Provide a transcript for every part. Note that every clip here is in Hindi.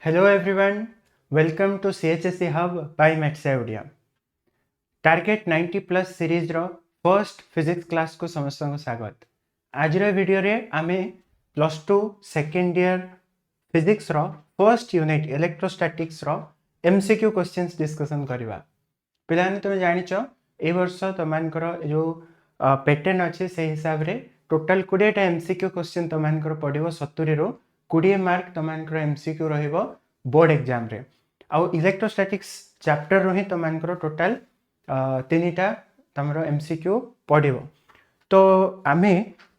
Hello everyone, welcome to CHSE Hub by Metsaodia. Target 90 plus series रो फर्स्ट फिजिक्स क्लास को समस्त को स्वागत। आज वीडियो रे आमे प्लस 2 सेकेंड ईयर फिजिक्स रो फर्स्ट यूनिट इलेक्ट्रोस्टैटिक्स रो एमसीक्यू क्वेश्चंस डिस्कशन करबा। पिलाने तुम जानिछ ए वर्ष तमानकर जो पैटर्न अछि से हिसाब रे टोटल 20 टा एमसीक्यू क्वेश्चन तमानकर पडिबो 70 रो 20 मार्क तमानकर एमसीक्यू रहिबो बोर्ड एग्जाम रे। आउ इलेक्ट्रोस्टैटिक्स चैप्टर रो ही तमानकर टोटल 3टा तमरो एमसीक्यू पडिबो। तो आमे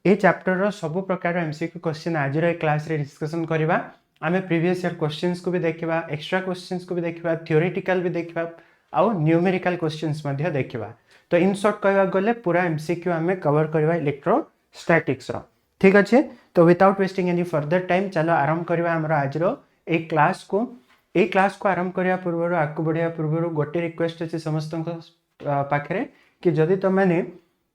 ए चैप्टर रो सब प्रकार एमसीक्यू क्वेश्चन आज रो क्लास रे डिस्कशन करबा। आमे प्रीवियस ईयर क्वेश्चंस को भी देखिबा, एक्स्ट्रा क्वेश्चंस को भी देखिबा, थ्योरेटिकल भी देखिबा आउ न्यूमेरिकल क्वेश्चंस मध्ये देखिबा। तो इन शॉर्ट कहबा गले पूरा एमसीक्यू आमे कवर करबा इलेक्ट्रोस्टैटिक्स रो। ठीक अछि, तो without wasting any further time चलो आरंभ करबा हमरो आज रो ए क्लास को। ए क्लास को आरंभ करिया पूर्व आगु बढ़िया पूर्व गोटे रिक्वेस्ट अछि समस्त पाखरे कि जदि तुम मैंने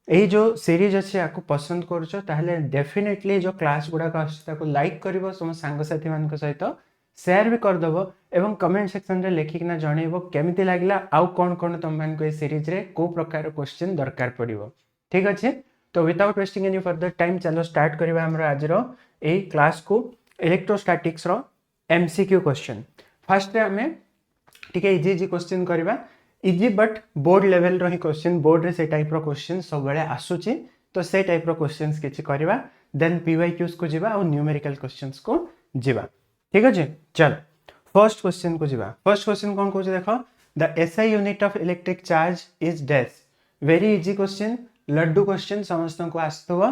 यही जो सीरीज अच्छे आपको पसंद करुच ताहले डेफिनेटली जो क्लास गुड़ाक आसको लाइक कर सम सांगसाथी मान सहित शेयर भी करदेव एवं कमेंट सेक्शन रे लिखिकिना जनइब केमिति लागला आउ कौन कौन तुम मान को सीरीज रे को प्रकार क्वेश्चन दरकार पड़िबो। ठीक अच्छे, तो without wasting any further time चलो स्टार्ट करबा हमर आज रो ए क्लास को इलेक्ट्रोस्टैटिक्स रो एमसीक्यू क्वेश्चन। फर्स्ट रे हमें टिके इजी इजी क्वेश्चन करबा। इजी बट बोर्ड लेवल रो ही क्वेश्चन, बोर्ड रे से टाइप रो क्वेश्चन सब बेले आसुची, तो से टाइप रो क्वेश्चंस किछि करबा। देन पीवाईक्यूज को जिबा और न्यूमेरिकल क्वेश्चंस को जिबा। ठीक अछि, चल फर्स्ट क्वेश्चन को जिबा। फर्स्ट क्वेश्चन कोन कहू देखो, the SI unit of electric charge is dash. Very easy question, laddoo question समस्त को आस्तव।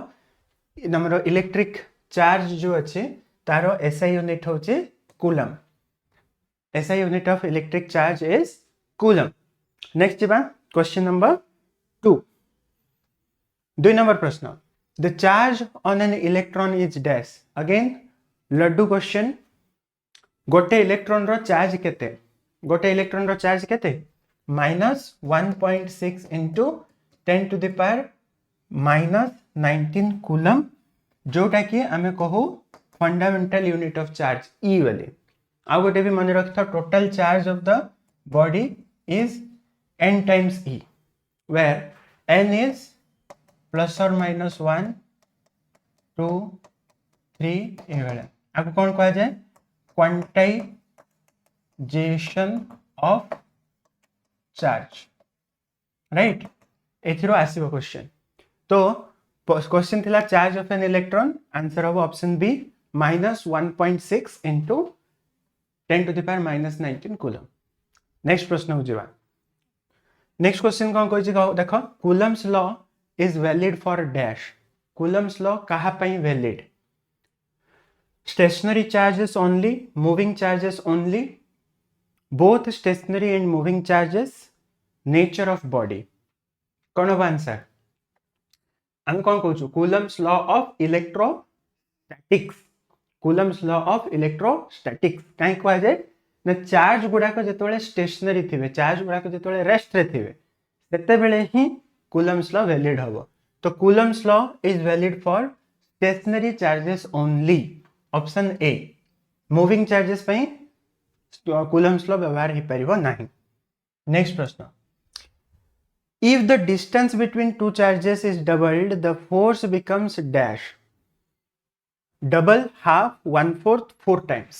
नंबर इलेक्ट्रिक चार्ज जो अछि तारो एसआई यूनिट होचे coulomb. SI unit of electric charge is coulomb. Next जीवा क्वेश्चन नंबर 2। 2 नंबर प्रश्न, the charge on an electron is dash. Again laddoo question. गोटे इलेक्ट्रॉन रो चार्ज केते? गोटे इलेक्ट्रॉन रो चार्ज केते? -1.6 into 10 to the power -19 coulomb, जोटा कि आमे कहू फंडामेंटल यूनिट ऑफ चार्ज ई वाले। आ गोटे भी मन रखता, total charge of the body is n times e, where n is plus or minus 1 2 3 A वाला। आपको कौन कहा जाए? Quantization of charge, right. एथिरो आसीबो क्वेश्चन। तो क्वेश्चन थिला charge of an electron, answer हो option B -1.6 into 10 to the power -19 coulomb. Next प्रश्न हो जीवा। नेक्स्ट क्वेश्चन कौन कहि देखो, coulomb's law is valid for dash. Coulomb's law कहा पई valid? Stationary charges only, moving charges only, both stationary and moving charges, nature of body. कौन हो आंसर? हम कौन कहू Coulomb's law of electrostatics. Coulomb's law of electrostatics कहीं कहा जाए ना, चार्ज गुड़ाक जो स्टेशनरी थे, चार्ज गुड़ाक जो रेस्ट रे थे, सेते बेले ही कूलम्स लॉ वैलिड हम। तो Coulomb's law is valid for stationary charges only, option a. Moving charges पे कूलम्स लॉ व्यवहार हो पारिबो नाही। नेक्स्ट प्रश्न, if the distance between two charges is doubled the force becomes dash. Double, half, 1/4, 4 times.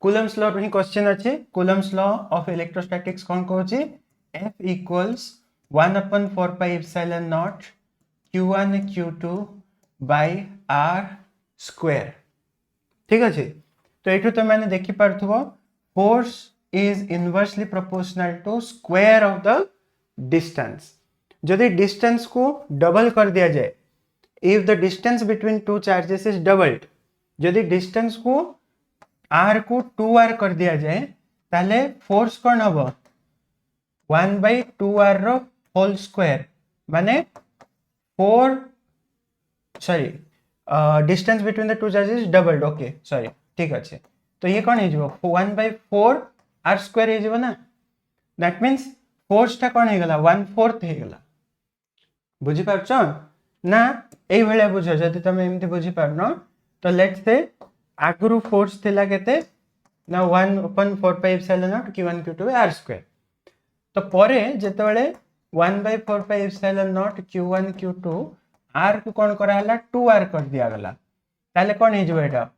Coulomb's law रो ही क्वेश्चन अच्छे। कूलम्स लॉ ऑफ इलेक्ट्रोस्टैटिक्स कौन कहूची? F equals 1/4 pi epsilon not Q1 Q2 by R square. ठीक अच्छे, तो ये तुम मैंने देखी पार्थुबो force is inversely proportional to square of the distance. जदि डिस्टेंस को डबल कर दिया जाए, if the distance between two charges is doubled, जदि डिस्टेंस को r को 2r कर दिया जाए, ताले फोर्स कौन हम? 1/2r रो होल स्क्वायर, माने 4 sorry distance between the two charges doubled. Okay sorry, ठीक अच्छे। तो ये कौन हो 1/4r स्क्वायर हो ना। दैट मीन्स फोर्स टा कौन हो गला 1/4 हो गला। बुझी पारछ ना? एई भलिया बुझ। जदि तुम एमती बुझी पारनो तो लेट्स से आगुरु फोर्स थिला केते ना 1 upon 4 pi epsilon naught q1 q2 r square तो परे जेतेबेले 1 by 4 pi epsilon naught q1 q2 r को कौन करा हला 2r कर दिया गला ताले कौन हे जो एटा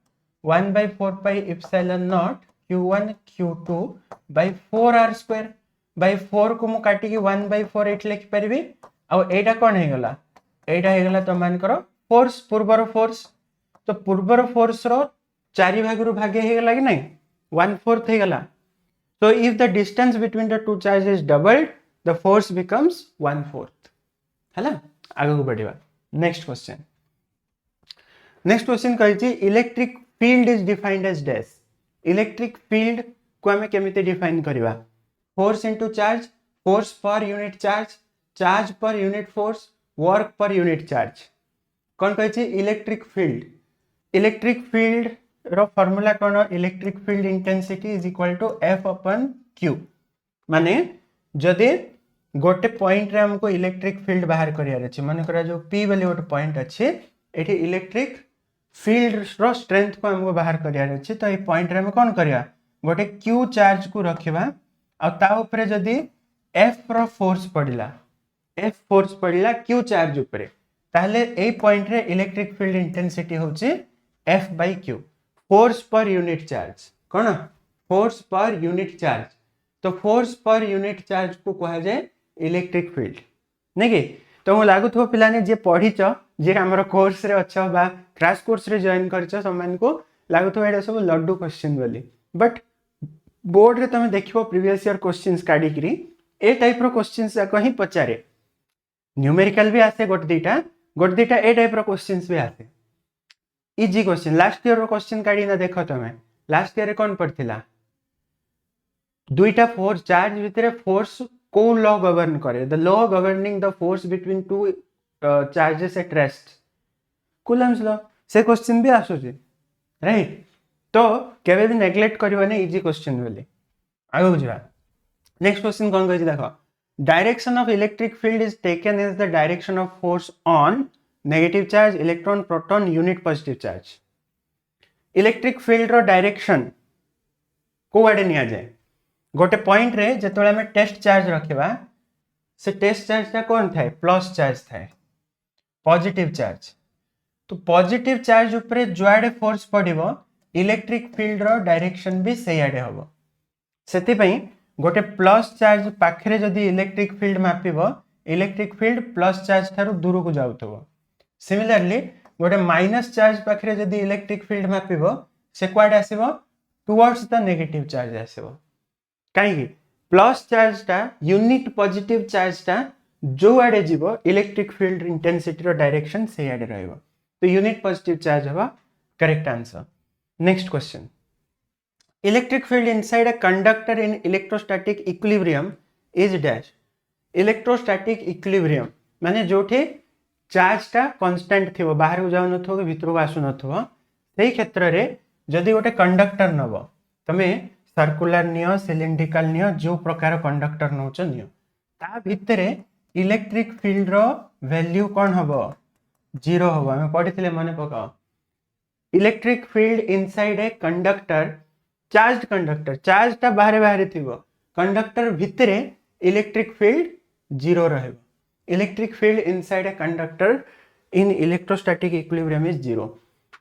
1 by 4 pi epsilon naught q1 q2 by 4r square by 4 को मु काटी की 1 by 4 एट लिख परबी आ एटा कौन हे गला एटा हे गला तो मान करो फोर्स पूर्वर फोर्स तो पूर्वर फोर्स रो 4 भाग रु भागे हे गला कि नहीं 1/4 हे गला so if the distance between the two charges is doubled the force becomes 1/4 हैला आगे को बढ़िबा नेक्स्ट क्वेश्चन कहिछि electric field is defined as dash electric field को हमें केमिति डिफाइन करबा force into charge force per unit charge charge per unit force work per unit charge कौन कहिछि इलेक्ट्रिक फील्ड रो फार्मूला कौन electric field intensity is equal to F upon Q माने जदि गोटे पॉइंट रे हमको इलेक्ट्रिक फील्ड बाहर करियार अछि माने करा जो p वाली गोटे पॉइंट अछि एठी इलेक्ट्रिक फील्ड रो स्ट्रेंथ को हमको बाहर करियार अछि तो ए पॉइंट रे हम कोन करिया गोटे q चार्ज को रखिबा आ ता ऊपर जदि f रो फोर्स पड़िला q चार्ज ऊपर ताहले ए पॉइंट रे इलेक्ट्रिक फील्ड इंटेंसिटी होछि f by q force per unit charge कौन फोर्स पर यूनिट चार्ज तो फोर्स पर यूनिट चार्ज को कहा जाए इलेक्ट्रिक फील्ड नहीं कि तो मु लागु थो पिलाने जे पढिच जे हमर कोर्स रे अच्छा बा क्रैश कोर्स रे जॉइन करछ समान को लागु थो एडा सब लड्डू क्वेश्चन बोली बट बोर्ड रे तमे देखिबो प्रीवियस ईयर क्वेश्चंस काडी करी ए टाइप रो क्वेश्चंस जा कहीं पचारे न्यूमेरिकल भी आसे गोट दीटा ए टाइप रो क्वेश्चंस भी आसे इजी क्वेश्चन लास्ट ईयर रो क्वेश्चन काडी ना देखो तमे लास्ट ईयर रे कोन पड़थिला दुईटा फोर्स चार्ज भितरे फोर्स को लॉ गवर्न करे the law governing the force between two charges at rest Coulomb's law से क्वेश्चन भी आसुची राइट तो केबे भी नेग्लेक्ट करियो ने इजी क्वेश्चन बोली आगो बुझा नेक्स्ट क्वेश्चन कोन कहै देखो direction of electric field is taken as the direction of force on negative charge electron proton unit positive charge electric field रो डायरेक्शन को आडे निया जाए गोटे पॉइंट रे जेतोले हमें टेस्ट चार्ज रखिबा से टेस्ट चार्ज ता कोन थाए प्लस चार्ज थाए पॉजिटिव चार्ज तो पॉजिटिव चार्ज ऊपर जुआडे फोर्स पडिबो इलेक्ट्रिक फील्ड रो डायरेक्शन भी सेही आडे होबो सेति पई गोटे प्लस चार्ज पाखरे जदी इलेक्ट्रिक फील्ड मापिबो इलेक्ट्रिक फील्ड प्लस चार्ज थारु दूर को जाउथबो सिमिलरली गोटे माइनस चार्ज पाखरे जदी इलेक्ट्रिक फील्ड मापिबो से क्वाड आसीबो टुवर्ड्स द नेगेटिव चार्ज आसीबो काई प्लस चार्ज टा यूनिट पॉजिटिव चार्ज टा जो आडे जीवो इलेक्ट्रिक फील्ड इंटेंसिटी रो डायरेक्शन से आडे रहइबो तो यूनिट पॉजिटिव चार्ज हवा correct answer next question electric field inside a conductor in electrostatic equilibrium is dash electrostatic equilibrium माने जोठी चार्ज टा कांस्टेंट थिबो बाहर को जाउ नथो कि भीतर को आसु नथो सेही क्षेत्र रे जदी गोटे कंडक्टर नबो तमे सर्कुलर नियो सिलिंड्रिकल नियो जो प्रकार कंडक्टर नोच नियो ता भितरे इलेक्ट्रिक फील्ड रो वैल्यू कोन हबो 0 हबो हम पढिथिले माने पकाओ electric field inside a conductor charge ता बाहर थिबो कंडक्टर भितरे इलेक्ट्रिक फील्ड 0 रहबो electric field inside a conductor in electrostatic equilibrium is 0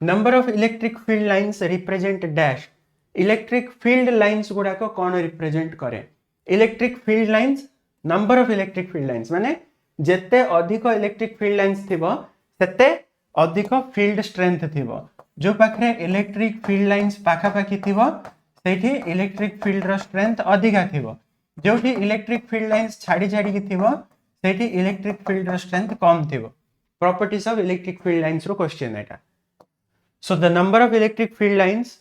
number of electric field lines represent dash electric field lines गुडा को कौन रिप्रेजेंट करे electric field lines number of electric field lines माने जेते अधिक इलेक्ट्रिक फील्ड लाइंस थिबो सेते अधिक फील्ड स्ट्रेंथ थिबो जो पाखरे इलेक्ट्रिक फील्ड लाइंस पाखा पाखी थिबो सेठी इलेक्ट्रिक फील्ड रो स्ट्रेंथ अधिका थिबो जोठी इलेक्ट्रिक फील्ड लाइंस छाडी छाडी की थिबो सेठी इलेक्ट्रिक फील्ड रो स्ट्रेंथ कम थिबो properties of electric field lines रो क्वेश्चन एटा so the number of electric field lines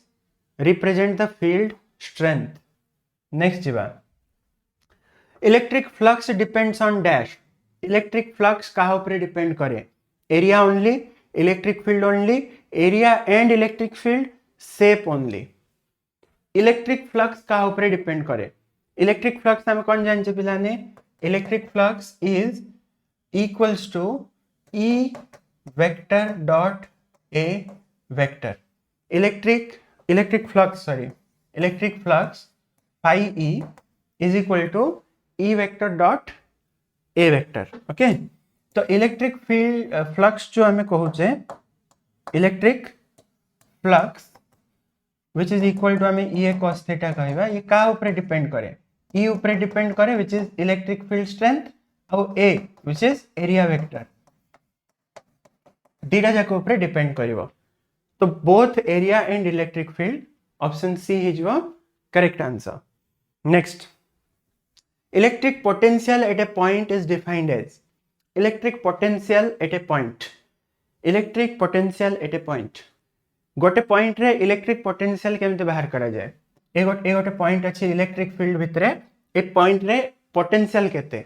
represent the field strength next jiba electric flux depends on dash electric flux kaha upre depend kare area only electric field only area and electric field shape only electric flux kaha upre depend kare electric flux हम कौन जानचे पिलाने electric flux is equals to E vector dot A vector electric flux electric flux phi e is equal to E vector dot A vector. Okay तो इलेक्ट्रिक फील्ड फ्लक्स जो हमें कहूचे electric flux which is equal to हमें E cos theta कहबा ये का ऊपर डिपेंड करे E ऊपर डिपेंड करे which is electric field strength और A which is area vector दीटा जाक ऊपर डिपेंड करिवो तो both area and electric field option C is correct answer next electric potential at a point is defined as electric potential at a point electric potential at a point गोटे पॉइंट रे इलेक्ट्रिक पोटेंशियल केमते बाहर करा जाए ए गोटे पॉइंट अछि इलेक्ट्रिक फील्ड भितरे ए पॉइंट रे पोटेंशियल केते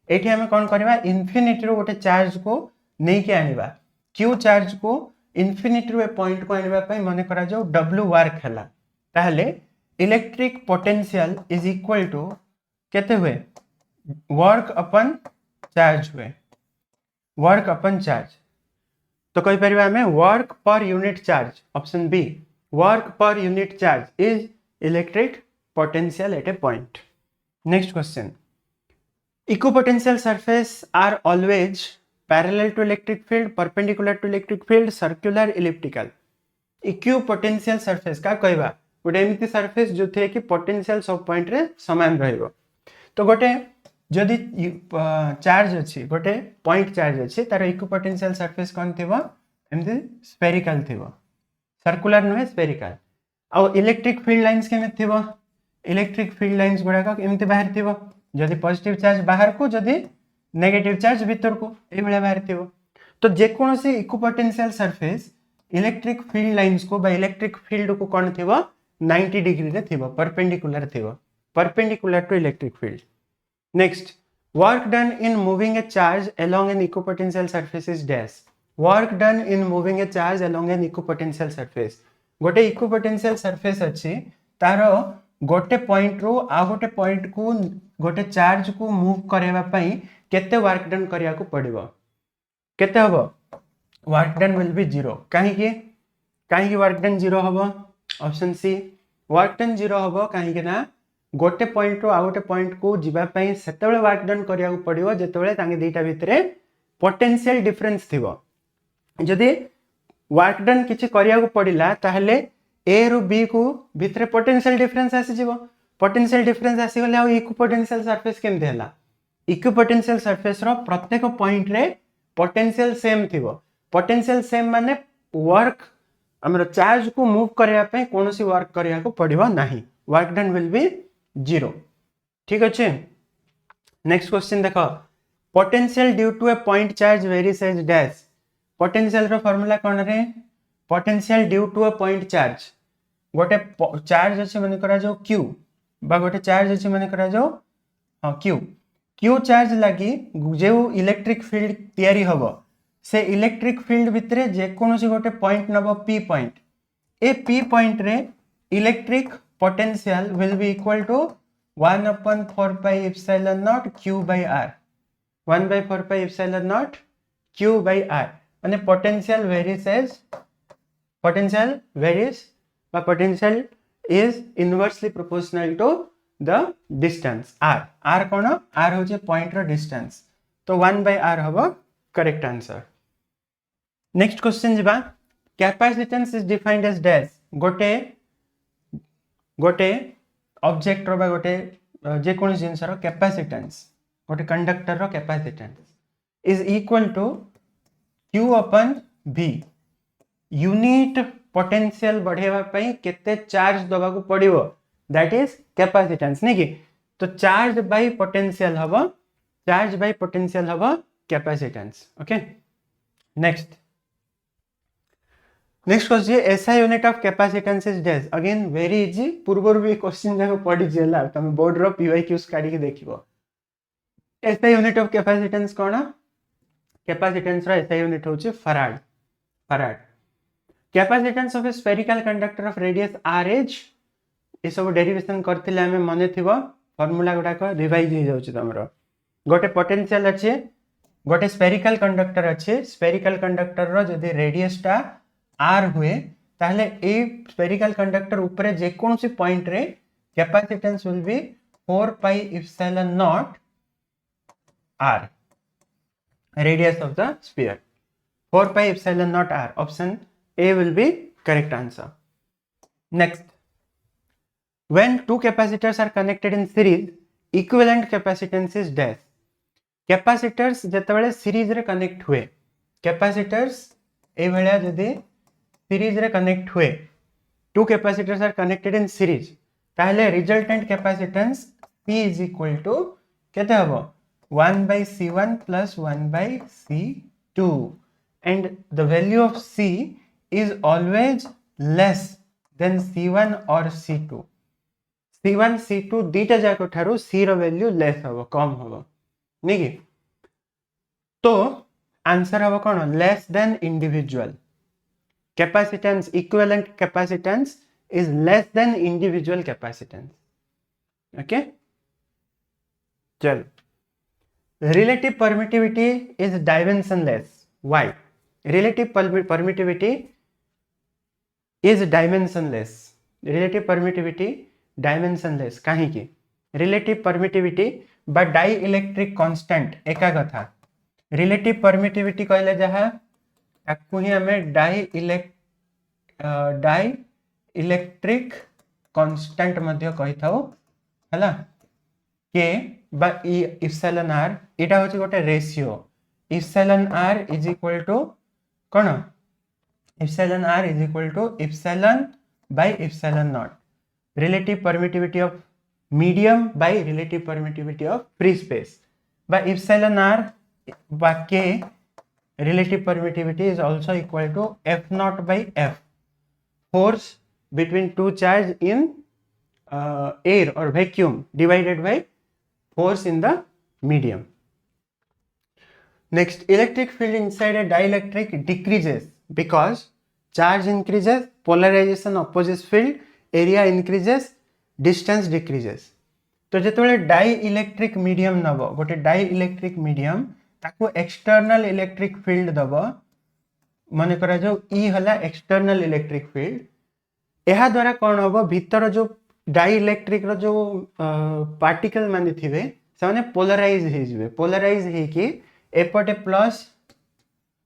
एठी हमें कोन करबा इन्फिनिटी रो गोटे चार्ज को नै के आनिबा क्यू चार्ज को इन्फिनिटी रो पॉइंट को आनिबा पई माने करा जाऊ w वर्क हला ताहले electric potential is equal to केते हुए वर्क अपन चार्ज हुए वर्क अपन चार्ज तो कहि परिबा हमें work per unit charge option b work per unit charge is electric potential at a point next question equipotential surface are always parallel to electric field, perpendicular to electric field, circular, elliptical. Equipotential surface का कहबा गोटे एमती सरफेस जो थे कि पोटेंशियल सब पॉइंट रे समान रहइबो तो गोटे जदि चार्ज अछि गोटे पॉइंट चार्ज अछि तार इक्विपोटेंशियल सरफेस कोन थिबो एमती स्फेरिकल थिबो सर्कुलर नुहे स्फेरिकल आ इलेक्ट्रिक फील्ड लाइंस केमे थिबो इलेक्ट्रिक फील्ड लाइंस गुडा का एमती बाहर थिबो जदि पॉजिटिव चार्ज बाहर को जदि नेगेटिव चार्ज भीतर को ए भले बाहर थिबो तो जे कोनोसी equipotential surface electric field lines को बा इलेक्ट्रिक फील्ड को कोन थिबो 90 डिग्री रे थिबो perpendicular to electric field next work done in moving a charge along an equipotential surface is dash work done in moving a charge along an equipotential surface गोटे इक्विपोटेंशियल सरफेस अछि तारो गोटे पॉइंट रो आ गोटे पॉइंट को गोटे चार्ज को मूव करबा पई केते वर्क डन करिया को पड़िबो केते हबो वर्क डन विल बी 0 काहे वर्क डन 0 हबो ऑप्शन सी वर्क डन 0 हबो काहे ना गोटे पॉइंट रो आ गोटे पॉइंट को जिबा पई सेतेबेले वर्क डन करिया को पड़िबो जेतेबेले तांगे दीटा भितरे पोटेंशियल डिफरेंस थिबो जदि वर्क डन किछि करिया को पड़िला ताहले ए रो बी को भितरे पोटेंशियल डिफरेंस आसी जिवो पोटेंशियल डिफरेंस आसी गले आ इक्विपोटेंशियल सरफेस केमते हला इक्विपोटेंशियल सरफेस रो प्रत्येक पॉइंट रे पोटेंशियल सेम थिबो पोटेंशियल सेम माने वर्क हमर चार्ज को मूव करिया पे कोनोसी वर्क करिया को पड़िबो नाही वर्क डन विल बी 0 ठीक अछि नेक्स्ट क्वेश्चन देखो potential due to a point charge varies as dash potential रो फार्मूला कोन रे potential due to a point charge गोटे चार्ज अछि माने करा जो q बा गोटे चार्ज अछि माने करा जो हां q चार्ज लगी जो इलेक्ट्रिक फील्ड तैयारी हबो से इलेक्ट्रिक फील्ड भितरे जे कोनोसी गोटे पॉइंट नबो p पॉइंट ए p पॉइंट रे electric potential will be equal to 1/4 pi epsilon naught q by r 1/4 pi epsilon naught q by r माने potential is inversely proportional to the distance r कोन r होचे पॉइंट रो डिस्टेंस तो 1/r हबो करेक्ट आंसर नेक्स्ट क्वेश्चन जिबा capacitance is defined as dash गोटे ऑब्जेक्ट रो बा गोटे जे कोन जिंस रो कैपेसिटेंस गोटे कंडक्टर रो capacitance is equal to q upon v unit potential बढ़ेवा पई केते चार्ज दबा को पड़िबो दैट इज कैपेसिटेंस नहीं कि तो चार्ज बाय पोटेंशियल हबो capacitance okay next question SI unit of capacitance is dash again very easy पूर्वर भी क्वेश्चन जाको पढ़ी जेला तुम बोर्ड रो पीवाईक्यूज काढी के देखिबो एसआई यूनिट ऑफ कैपेसिटेंस कोन कैपेसिटेंस रो एसआई यूनिट होची farad capacitance of a spherical conductor of radius r is a सब डेरिवेशन करथिले हमें माने थिबो फार्मूला गुडा को रिवाइज हो जाउची तमरो गोटे पोटेंशियल अछि गोटे स्फेरिकल कंडक्टर अछि स्फेरिकल कंडक्टर रो जदी रेडियस टा r हुए ताहले ए स्फेरिकल कंडक्टर ऊपर जे कोनसी पॉइंट रे capacitance will be 4 pi epsilon not r, radius of the sphere. 4 pi epsilon naught r. Option A will be correct answer. Next, when two capacitors are connected in series, equivalent capacitance is dash. Capacitors जेतेबेले series रे connect हुए, capacitors ए भलिया जदि series रे connect हुए, two capacitors are connected in series, ताहले resultant capacitance P is equal to केते हबो 1 by C1 plus 1 by C2, and the value of C is always less than C1 or C2. C1 C2 दीटा जाको ठारू C रो वैल्यू लेस हबो, कम हबो नहीं कि? तो आंसर हबो कोन? Less than individual capacitance. Equivalent capacitance is less than individual capacitance. Okay, चल. Relative permittivity is dimensionless. Why? Relative permittivity is dimensionless. Relative permittivity dimensionless काहे की? Relative permittivity बा dielectric constant एका कथा. Relative permittivity कहले जहा ताकू ही हमें dielectric constant मध्य कहि थाउ हला के बा इप्सिलॉन r एटा होची गोटे ratio. Epsilon r is equal to कोन? Epsilon r is equal to epsilon by epsilon nought. Relative permittivity of medium by relative permittivity of free space. बा इप्सिलॉन r बा k relative permittivity is also equal to F naught by F, force between two charge in air or vacuum divided by force in the medium. Next, electric field inside a dielectric decreases because charge increases, polarization opposes field, area increases, distance decreases. तो जेतेबेले डाइइलेक्ट्रिक मीडियम नबो, गोटे डाइइलेक्ट्रिक मीडियम ताको एक्सटर्नल इलेक्ट्रिक फील्ड दबो, माने करा जो ई हला एक्सटर्नल इलेक्ट्रिक फील्ड. एहा द्वारा कोन हबो? भीतर जो डाइइलेक्ट्रिक रो जो पार्टिकल माने थिबे से माने पोलराइज हे जिवे. पोलराइज हे कि एपटे प्लस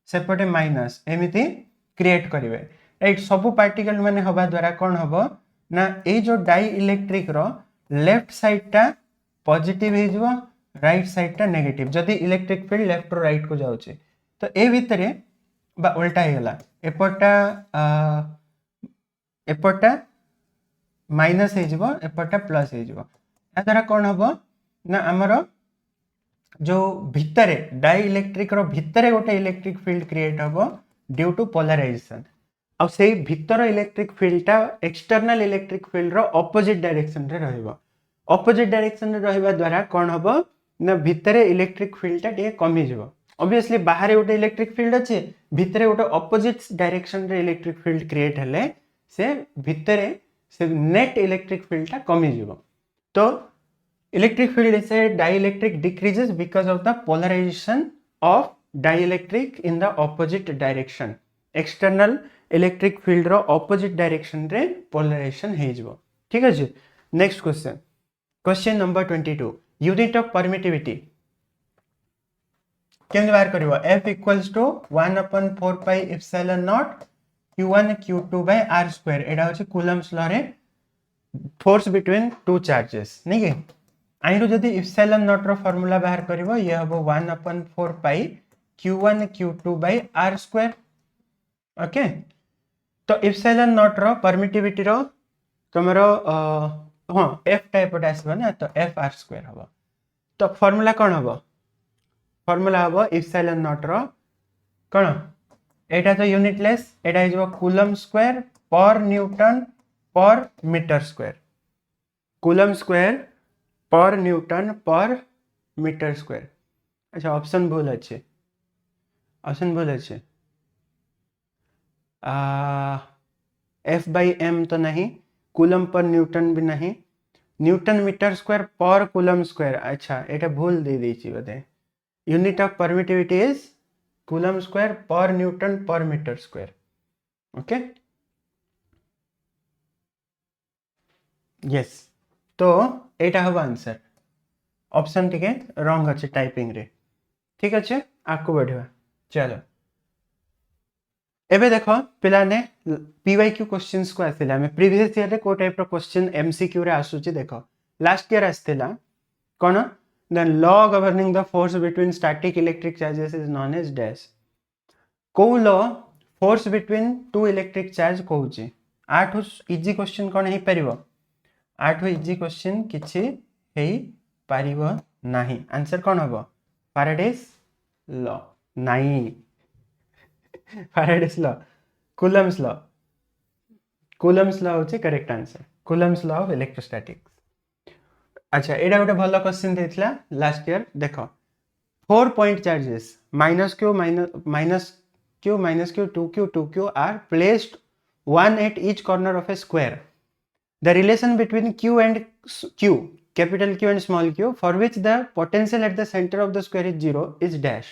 सेपटे माइनस एमिति क्रिएट करिवे, राइट. सब पार्टिकल माने हबा द्वारा कोन हबो ना ए जो डाइइलेक्ट्रिक रो लेफ्ट साइड टा पॉजिटिव हे जिवो, राइट साइड टा नेगेटिव जदि electric field left row right को जाउचे. तो ए भितरे बा उल्टा हे गला, एपटा माइनस हे जिवो, एपटा प्लस हे जिवो. आ द्वारा कोन हबो ना हमरो जो भितरे डाइइलेक्ट्रिक रो भितरे गोटे इलेक्ट्रिक फील्ड क्रिएट हबो ड्यू टू पोलराइजेशन. अब से भीतर इलेक्ट्रिक फील्ड टा एक्सटर्नल इलेक्ट्रिक फील्ड रो ऑपोजिट डायरेक्शन रे रहइबो. ऑपोजिट डायरेक्शन रे रहइबा द्वारा कोन हबो ना भितरे इलेक्ट्रिक फील्ड टा टे कमी जिवो. ऑब्वियसली बाहर गोटे इलेक्ट्रिक फील्ड अछि, भितरे गोटे ऑपोजिट डायरेक्शन रे इलेक्ट्रिक फील्ड क्रिएट हेले से भितरे से नेट इलेक्ट्रिक फील्ड टा कमी जिवो. तो electric field inside dielectric decreases because of the polarization of dielectric in the opposite direction. External electric field रो ऑपोजिट डायरेक्शन रे पोलराइजेशन हे जिवो. ठीक अछि. Next question, question number 22. Unit of permittivity केमि बाहर करिवो? F equals to 1/4 pi epsilon not Q1 Q2 by R square. एडा होछि कूलम्ब्स लॉ रे फोर्स बिटवीन टू चार्जेस नहीं के. आइरो जदि एप्सिलॉन नॉट रो फार्मूला बाहर करिवो ये हबो 1/4 pi Q1 Q2 by R square. Okay. तो एप्सिलॉन नॉट रो परमिटिविटी रो तमरो हां F टाइप आसबो ना, तो F R square हबो. तो फार्मूला कोन हबो? फार्मूला हबो एप्सिलॉन नॉट रो कोन? एटा तो यूनिटलेस, एटा इजबो कूलम स्क्वायर पर न्यूटन पर मीटर स्क्वायर. कूलम स्क्वायर पर न्यूटन पर मीटर स्क्वायर. अच्छा, ऑप्शन भूल अच्छे, ऑप्शन भूल अच्छे. F by m तो नहीं, कूलम पर न्यूटन भी नहीं, न्यूटन मीटर स्क्वायर पर कूलम स्क्वायर. अच्छा, एटा भूल दे दीची बते. Unit of permittivity is coulomb square पर न्यूटन पर मीटर स्क्वायर. ओके. यस तो एटा हम आंसर ऑप्शन टिके रॉन्ग अच्छे टाइपिंग रे ठीक अच्छे आगको बढ़िया चलो एबे देखो पिलाने पीवाईक्यू क्वेश्चंस को आसिला हमें प्रीवियस ईयर रे को टाइप रो क्वेश्चन एमसीक्यू रे आसुची देखो लास्ट ईयर आस्थिला कोन the law governing the force between static electric charges is known as dash को law force between two electric charge कहूची आठु इजी क्वेश्चन कोन हे परिबो आठु इजी क्वेश्चन किछि हे परिबो नाही आंसर कोन हबो फैराडेस लॉ नाही फैराडेस लॉ कूलम्स लॉ होची correct answer Coulomb's law of electrostatics अच्छा एडा गोटे भलो क्वेश्चन देथिला लास्ट ईयर देखो 4 point charges -q 2q are placed one at each corner of a square the relation between q and q capital Q and small q for which the potential at the center of the square is 0 is dash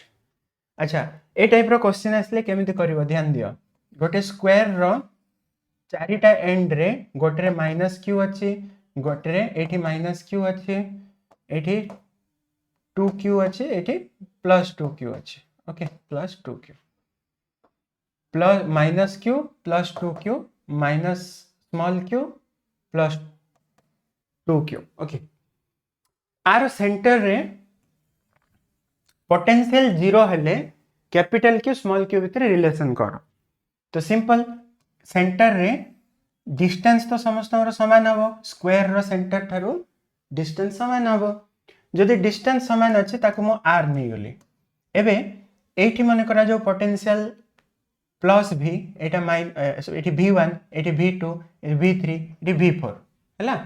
अच्छा ए टाइप रो क्वेश्चन आसले केमिति करिवो ध्यान दियो गोटे स्क्वायर रो चारिटा एंड रे गोटे रे -q अछि गोटे रे एठी -q अछि एठी 2q अछि एठी +2q अछि okay +2q plus -q +2q minus small q +2q okay आर सेंटर रे पोटेंशियल 0 हेले कैपिटल Q स्मॉल q भितर रिलेशन कर तो सिंपल सेंटर रे डिस्टेंस तो समस्त समान हबो स्क्वायर रो सेंटर थारो डिस्टेंस समान हबो जदि डिस्टेंस समान अछि ताको मो r नै गली एबे एठी मन करा जो पोटेंशियल प्लस v एटा एठी v1 एठी v2 एठी v3 एठी v4 हैला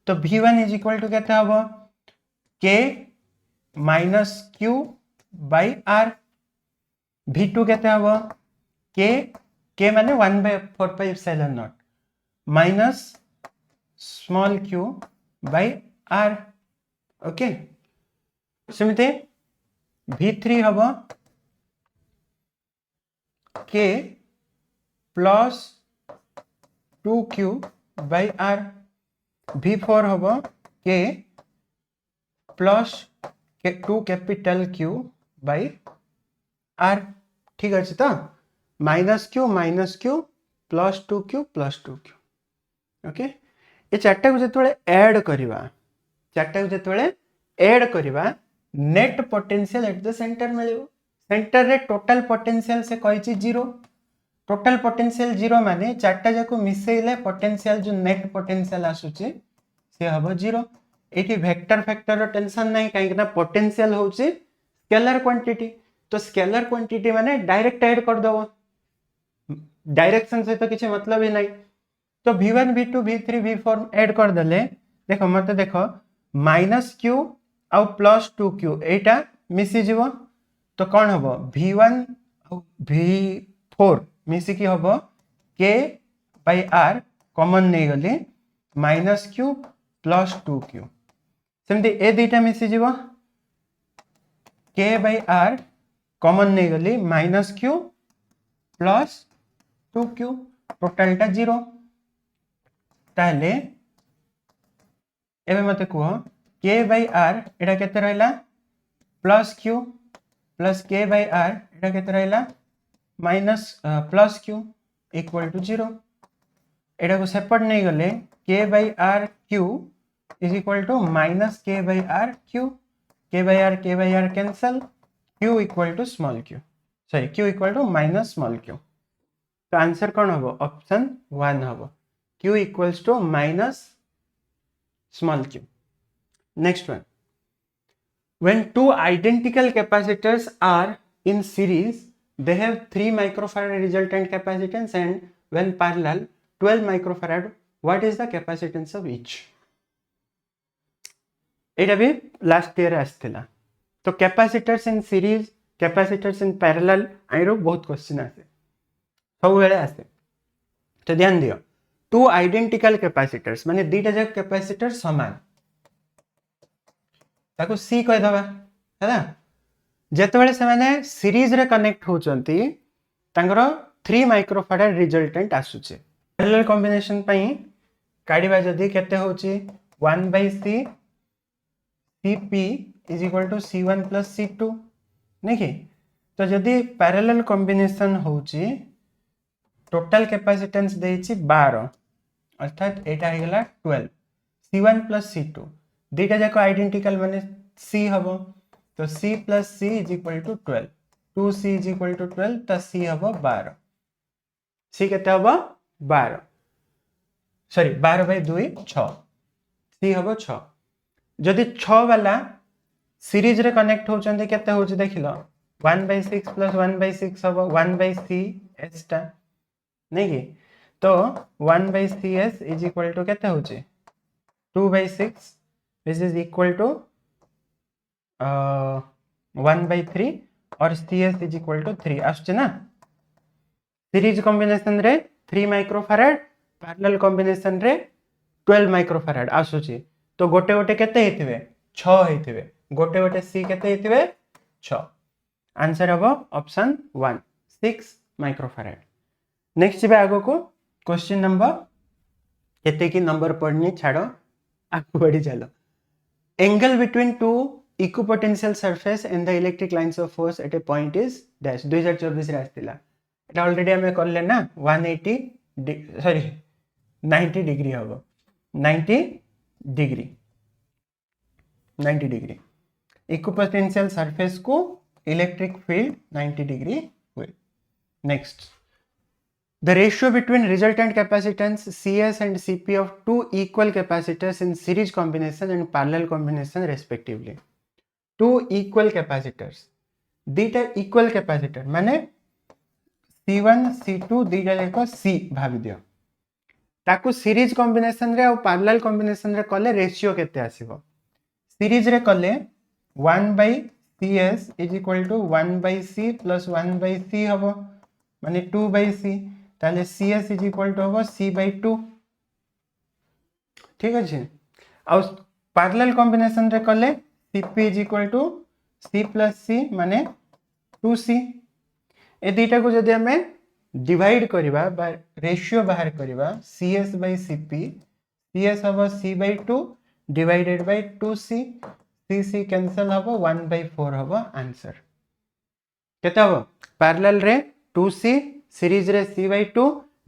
तो v1 इज इक्वल टू केते हबो k minus q by r v2 केते हबो k माने 1/4πε0 minus small q by r okay सेमिते v3 हबो k plus 2q bye r v4 हबो k plus 2 capital Q by r ठीक अछि तो -q plus 2q plus 2q okay ए चारटा को जतबेले ऐड करिवा net potential at the centre मिलियो सेंटर रे टोटल पोटेंशियल से कहिछि 0 टोटल पोटेंशियल 0 माने चारटा जाको मिसेइले पोटेंशियल जो नेट पोटेंशियल आसुची से हबो 0 एठी वेक्टर फैक्टर रो टेंशन नहीं काहे कि ना पोटेंशियल होची स्केलर क्वांटिटी तो स्केलर क्वांटिटी माने डायरेक्ट ऐड कर दबो डायरेक्शन से तो किछि मतलब ही नहीं तो v1 v2 v3 v4 add कर दले देखो मते देखो -q आ +2q एटा मिसी जीवो तो कौन हबो v1 v4 मिसी की हबो k by r कॉमन नहीं गली -q +2q सेमती ए दुईटा मिसी जीवो k by r कॉमन नहीं गली -q +2q टोटलटा 0 ताले एबे मते को k by r एटा केते रहला +q plus k by r एटा केते रहला +q इक्वल टू 0 एटा को सेपरेट नहीं गले k by r q is equal to -k by r q k by r cancel q equal to small q sorry q equal to minus small q तो आंसर कौन हबो ऑप्शन 1 हबो q equals to minus small q next one when two identical capacitors are in series they have 3 microfarad resultant capacitance and when parallel 12 microfarad what is the capacitance of each एटा भी लास्ट ईयर आस्थिला तो capacitors in series capacitors in parallel आइरो बहुत क्वेश्चन आसे सब बेले आसे तो ध्यान दियो टू आइडेंटिकल कैपेसिटर्स माने दीटा जक कैपेसिटर समान ताको सी कह दबा हैला जेतेबेले से माने सीरीज रे कनेक्ट होचंती तांगर 3 माइक्रोफैराड रिजल्टेंट आसुचे पैरेलल कॉम्बिनेशन पई काढ़ा जदि केते होची 1/c Cp is equal to C1 plus C2 नहीं कि तो जदि पैरेलल कॉम्बिनेशन होची टोटल कैपेसिटेंस देछि 12 अर्थात एटा हे गला 12 C1 प्लस C2 दुईटा जाक आइडेंटिकल माने C हबो तो C plus C is equal to 12 2C is equal to 12 तो C हबो 12 C केते हबो 12 सॉरी 12/2 6 C हबो 6 जदि 6 वाला सीरीज रे कनेक्ट होचंदे केते होची देखिलो 1/6 प्लस 1/6 हबो 1/c s टा नहीं कि तो 1/cs इज इक्वल टू केते होची 2/6 which is equal to 1/3 और cs इज इक्वल टू 3 आछे ना सीरीज कॉम्बिनेशन रे 3 माइक्रोफैराड पैरेलल कॉम्बिनेशन रे 12 माइक्रोफैराड आसुची तो गोटे गोटे केते हेतिवे 6 हेतिवे गोटे गोटे सी केते हेतिवे 6 आंसर हबो ऑप्शन 1 6 माइक्रोफैराड नेक्स्ट बे आगो को क्वेश्चन नंबर केते की नंबर पढ़नी छाड़ो आगु बढ़ी चलो angle between two equipotential surface and the electric lines of force at a point is dash 2024 रे आस्तिला एटा ऑलरेडी हमें करले ना 180 सॉरी 90 डिग्री हबो 90 डिग्री इक्विपोटेंशियल सरफेस को इलेक्ट्रिक फील्ड 90 डिग्री हुए next The ratio between resultant capacitance Cs and Cp of two equal capacitors in series combination and parallel combination respectively. Two equal capacitors. दीटा equal capacitor माने C1 C2 दीटा जाको C भाभी दियो ताकू सीरीज कॉम्बिनेशन रे और पैरेलल कॉम्बिनेशन रे कले रेशियो केते आसीबो सीरीज रे कले 1/cs is equal to 1/c plus 1/c हबो माने 2/c ताले cs इज इक्वल टू हबो c/2 ठीक अछि आ पैरेलल कॉम्बिनेशन रे कले cp is equal to c plus c माने 2c ए दुईटा को जदि हमें डिवाइड करिबा बा रेशियो बाहर करिबा cs/cp cs हबो c/2 divided by 2c c cancel हबो 1/4 हबो आंसर केते हबो पैरेलल रे 2c सीरीज रे c/2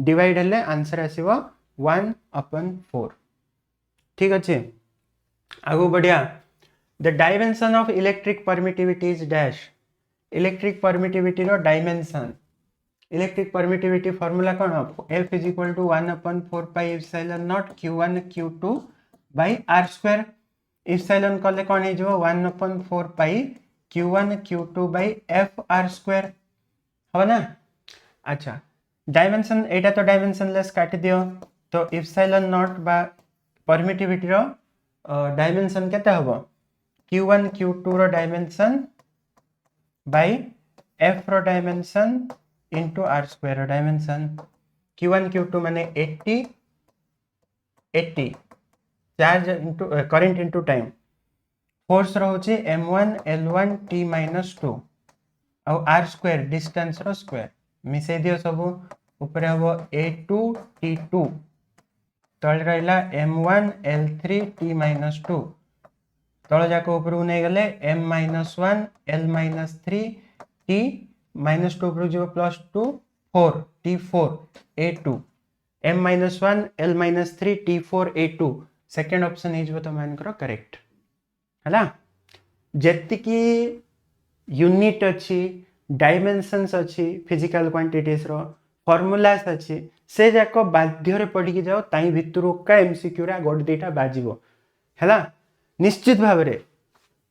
डिवाइड हेले आंसर आसीबो 1/4 ठीक अछि आगु बढ़िया the dimension of electric permittivity is dash electric permittivity रो डायमेंशन इलेक्ट्रिक परमिटिविटी फार्मूला कोन F is equal to 1/4 pi epsilon not q1 q2 by r square epsilon कले कोन हे जो 1/4 pi q1 q2 by f r square हो ना अच्छा डायमेंशन एटा तो डायमेंशन लेस काट दियो तो एप्सिलॉन नॉट बा परमिटिविटी रो डायमेंशन केते हबो q1 q2 रो डायमेंशन बाय f रो डायमेंशन into r square रो डायमेंशन q1 q2 माने 80 charge into current into time force रहउची m1 l1 t - 2 और r स्क्वायर डिस्टेंस रो स्क्वायर मिसे दियो सब ऊपर हबो a2 t2 तळ रहला m1 l3 t - 2 तळ जाको ऊपर नै गले m - 1 l - 3 t -2 ऊपर जो +2 4 t4 a2 m - 1 l - 3 t4 a2 second option हे जो तो मान करो करेक्ट हला जेति की यूनिट अछि डायमेंशंस अच्छी फिजिकल क्वांटिटीज रो फार्मूलास अच्छी से जाको बाध्य रे पढ़ी के जाओ ताई भितरु का एमसीक्यू रा गोड देटा बाजिबो हैला निश्चित भाव रे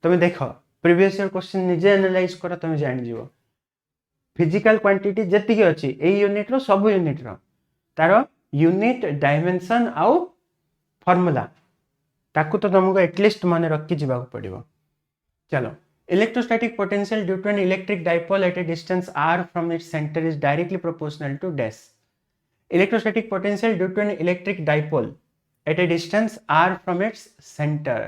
तमे देखो प्रीवियस ईयर क्वेश्चन निजे एनालाइज करो तमे जानि जिवो फिजिकल क्वांटिटी जति के अछि ए यूनिट रो सब यूनिट रो तारो यूनिट डायमेंशन आउ फार्मूला ताकू तो तुमको एटलीस्ट माने रख के जिबा पड़िबो चलो Electrostatic potential due to an electric dipole at a distance r from its center is directly proportional to dash. Electrostatic potential due to an electric dipole at a distance r from its center.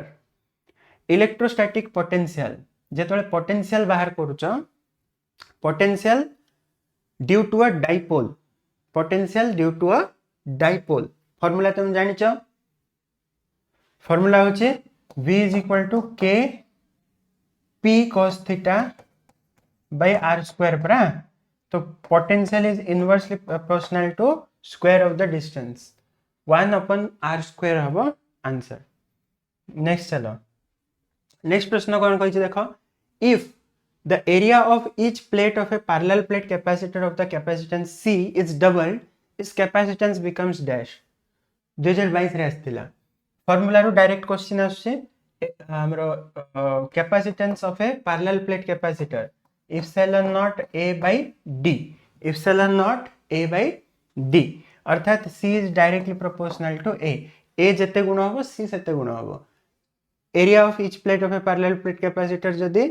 Electrostatic potential जेतोले potential बाहर करूचो potential due to a dipole formula तुम जानिचो फॉर्मूला होचे v is equal to k p cos theta by r square परा तो potential is inversely proportional to square of the distance 1 upon r square हबो आंसर नेक्स्ट चलो नेक्स्ट प्रश्न कौन कहि देखो if the area of each plate of a parallel plate capacitor of the capacitance C is doubled its capacitance becomes dash 2022 रे आस्थिला फॉर्मूला रो डायरेक्ट क्वेश्चन आछे हमरो capacitance of a parallel plate capacitor epsilon not a by d epsilon not a by d अर्थात C is directly proportional to a जते गुण होबो C सेते गुण होबो area of each plate of a parallel plate capacitor जदी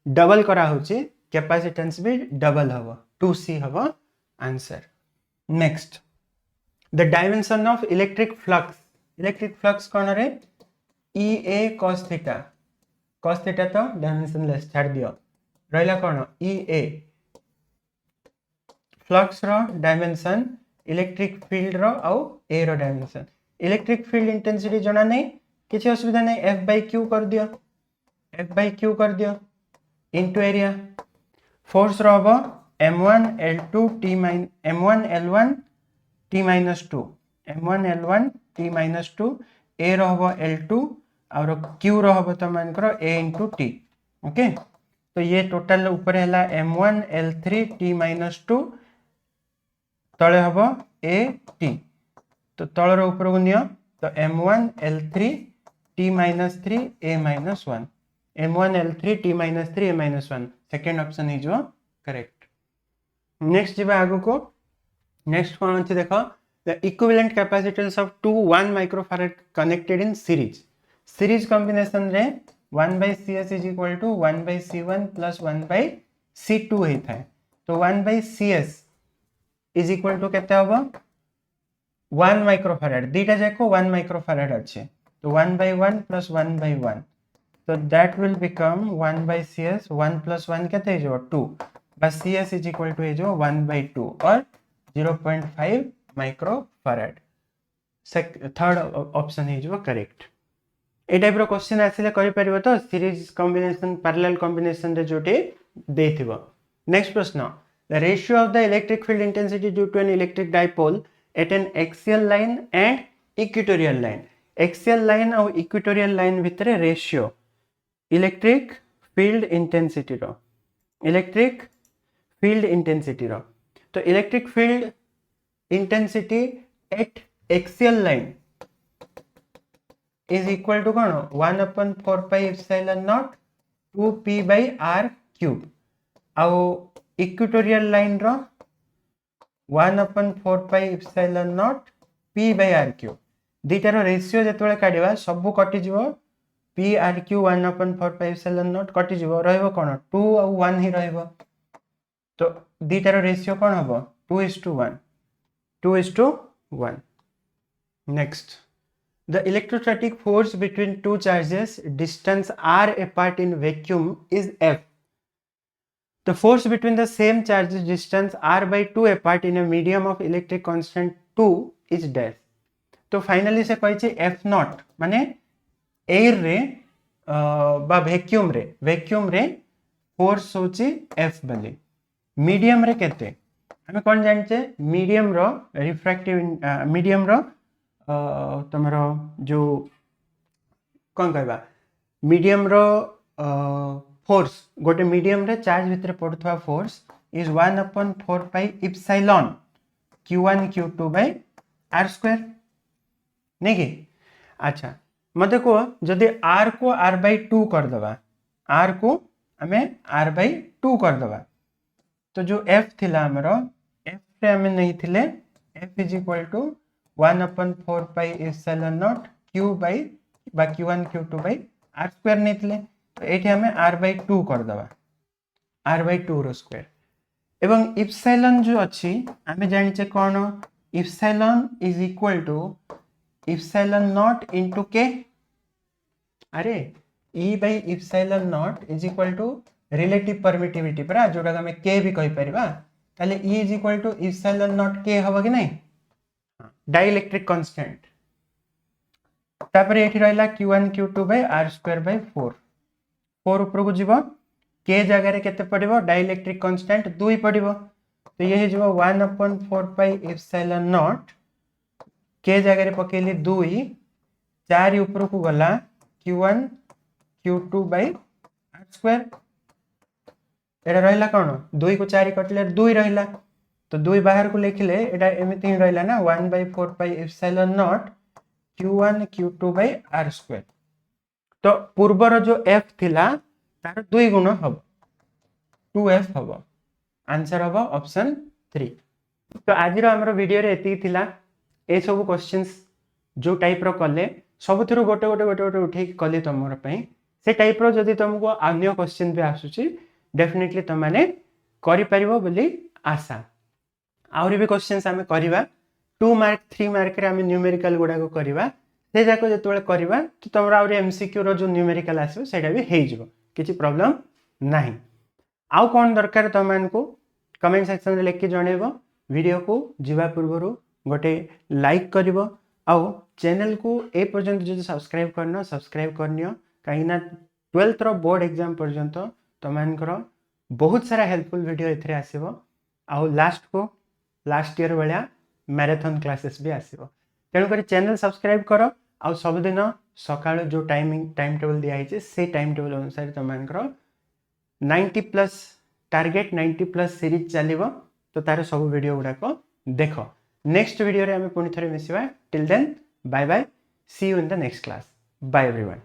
डबल करा होची कैपेसिटेंस भी डबल हबो 2c हबो answer next the dimension of electric flux कोन रे ea cos थीटा तो डायमेंशन लेस छाड़ दियो रहला कोन ea फ्लक्स रो डायमेंशन इलेक्ट्रिक फील्ड रो आउ a रो डायमेंशन इलेक्ट्रिक फील्ड इंटेंसिटी जणा नै किसी असुविधा नहीं f by q कर दियो इनटू एरिया फोर्स रहबो m1 l2 t m1 l1 t minus 2 m1 l1 t minus 2 a रहबो l2 और q रहबो तो मान करो a into t ओके तो ये टोटल ऊपर हैला m1 l3 t minus 2 तळे हबो a t तो तळ रो ऊपर को नियो तो m1 l3 t minus 3 a minus 1 m1 l3 t minus 3 a minus 1 second option is correct next जीवा आगु को नेक्स्ट कोन अछि देखो the equivalent capacitance of 1 microfarad connected in series combination रे 1 by cs is equal to 1 by c1 plus 1 by c2 हे था तो 1 by cs is equal to केते होबो 1 माइक्रोफैराड दीटा जाको 1 माइक्रोफैराड अच्छे तो 1 by 1 plus 1 by 1 so that will become 1 by cs 1 plus 1 केते जो 2 बस cs is equal to जो 1 by 2 और 0.5 माइक्रोफैराड थर्ड ऑप्शन है जो करेक्ट ए टाइप रो क्वेश्चन आसिले करि परिबो तो सीरीज कॉम्बिनेशन पैरेलल कॉम्बिनेशन रे जोटे देथिबो नेक्स्ट प्रश्न the ratio of the electric field intensity due to an electric dipole at an axial line and equatorial line axial line और इक्वेटोरियल लाइन भितर रेशियो इलेक्ट्रिक फील्ड इंटेंसिटी रो तो electric field intensity at axial line is equal to कौन 1 upon 4 pi epsilon naught 2p by r cube आउ equatorial line row 1 upon 4 pi epsilon naught p by r cube दीटार रेशियो जेतबेले काढिबा सब कटि जिवो p r cube 1 upon 4 pi epsilon naught कटि जिवो रहइबो कोन 2 और 1 ही रहइबो तो दीटार रेशियो कोन हबो 2:1 next The electrostatic force between two charges distance r apart in vacuum is F. The force between the same charges distance r by 2 apart in a medium of electric constant 2 is dash. तो फाइनली से कहि छै F नॉट माने एयर रे बा वैक्यूम रे फोर्स होची F बली मीडियम रे केते हमें कोन जानि छै मीडियम रो रिफ्रैक्टिव मीडियम रो तमरो जो कौन कहबा मीडियम रो फोर्स गोटे मीडियम रे चार्ज भितर पड़ुथवा force is 1 upon 4 pi epsilon q1 q2 by r square नहीं कि अच्छा मते को जदि r को r by 2 कर दबा r को हमें r by 2 कर दबा तो जो f थिला हमरो f रे हमें नहीं थिले f is equal to 1 upon 4 pi epsilon naught q by q1 q2 by r square नहीं थिले तो एठी हमें r by 2 कर दबा r by 2 रो स्क्वायर एवं इप्सिलॉन जो अछि हमें जानि छै कोन epsilon is equal to epsilon naught into k अरे e by epsilon naught is equal to relative permittivity परा जोडा हमें k भी कहि परिबा ताले e इज equal to epsilon naught k हबो कि नहीं डाइलेक्ट्रिक कांस्टेंट तापर ये रहा Q1 Q2 by R square by 4 4 ऊपर को जीव के जगह केते पड़िबो डाइलेक्ट्रिक कांस्टेंट 2 पड़िबो तो ये जीव 1/4 pi epsilon naught के जगह रे पकेली 2 4 ऊपर को गला Q1 Q2 by R square एटा रहिला कोन 2 को 4 कटले 2 रहिला तो 2 बाहर को लिखले एटा एमिति ही रहिला ना 1/4 pi epsilon naught Q1 Q2 by R square तो पूर्वर जो f थिला तार 2 गुण हबो 2f हबो आंसर हबो ऑप्शन 3 तो आज रो हमरो वीडियो रे एति थिला ए सब क्वेश्चंस जो टाइप रो कले सब थरो गोटे गोटे गोटे गोटे उठे कले तमरो पई से टाइप रो जदी तुमको अन्य क्वेश्चन भी आसुची डेफिनेटली तुम माने करि परिबो बोली आशा आउरी भी क्वेश्चंस हमें करबा 2 मार्क 3 मार्क रे हमें न्यूमेरिकल गुडा को करबा से जाको जेतोले करबा तो तमरा आउरी एमसीक्यू रो जो न्यूमेरिकल आसो सेटा भी हे जिवो किछि प्रॉब्लम नाही आउ कोन दरकार तमान को कमेंट सेक्शन रे लिख के जणेबो वीडियो को जीवा पूर्वरु गोटे लाइक करिवो आउ चैनल को ए पर्यंत जो सब्सक्राइब करनो सब्सक्राइब करनियो काइना 12th रो बोर्ड एग्जाम पर्यंत तमानकर बहुत सारा हेल्पफुल वीडियो एथरे आसीबो आउ लास्ट ईयर वाला मैराथन क्लासेस भी आसीबो तेणु करी चैनल सब्सक्राइब करो आउ सब दिन सकाळ जो टाइम टेबल दिया है से टाइम टेबल अनुसार तमानकर 90+ टारगेट 90+ सीरीज चलिबो तो तार सब वीडियो गुडा को देखो नेक्स्ट वीडियो रे हमें पुनी थरे मिसिबा till then bye bye see you in the next class bye everyone.